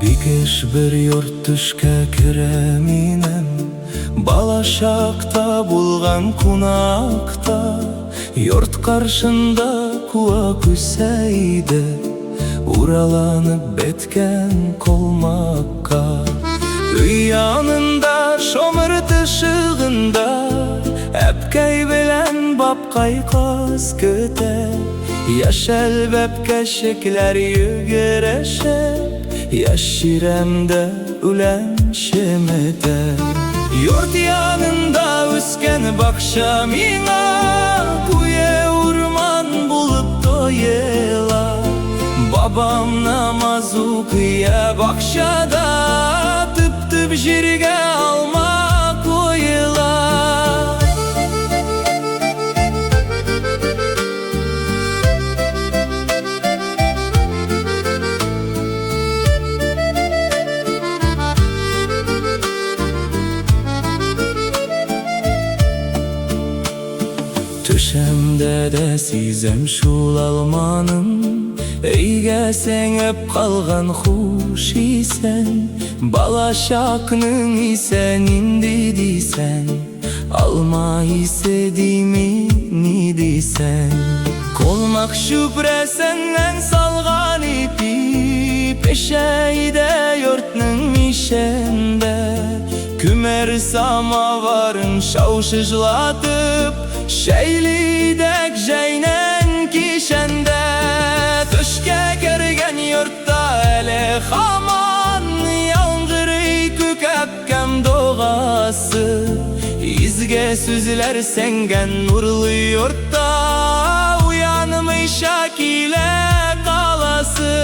Бикеш bir yurt түшкә керәм инем, бала шакта булган кунакта. Йорт каршында куа күсә иде, ураланып беткән колмакка. Өй янында шомыр тышыгында, әпкәй белән бабкай кыз көтә. Яшел бәпкәчекләр йөгерешеп, яш чиремдә үлән шеметә. Йорт янында үскән бакча миңа куе урман булып тоела. Бабам намаз укыя бакчада, төп-төп җиргә алма коела. Төшемдә дә сизем шул алманың, өйгә сеңеп калган хуш исән. Бала чакның исән инде дисән, алма исе дими ни дисән. Колмак чүпрәсеннән салган ипи, пешәйдә йортның мишәндә. Күмәр самаварын шау-шыжлатып, шәйлидәк җәйнән кишәндә. Төшкә кергән йортта әле һаман яңгырый күк әпкәм догасы. Изге сүзләр сәңгән нурлы йортта, уянмыйча килә каласы.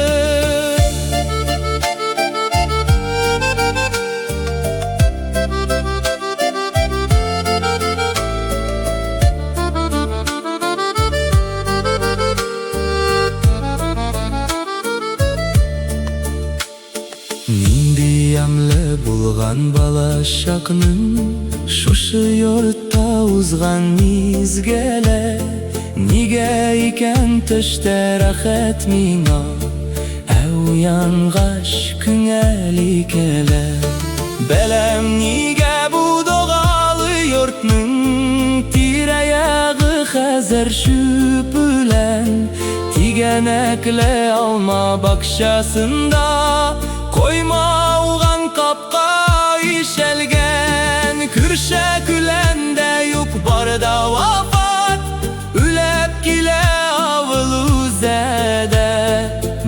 Нинди ямлы булган бала чакның, шушы йортта узган мизгеле. Нигә икән төштә рәхәт миңа, ә уянгач күңел килә. Беләм нигә бу догалы йортның тирә-ягы хәзер чүп белән. Тигәнәкле алма бакчасында, коймауган капка ишелгән. Күршә-күләндә юк барда вафат, үләп килә авыл үзәдә.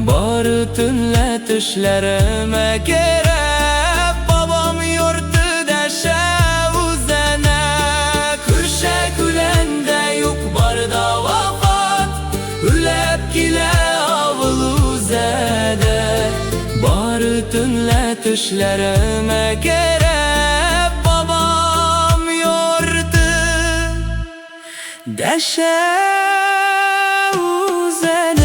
Бары төнлә төшләремә керәп, бабам йорты дәшә үзәнә. Күршә-күләндә юк барда вафат, үләп килә авыл үзәдә. Бары төнлә төшләремә керәп, бабам йорты дәшә үзәнә.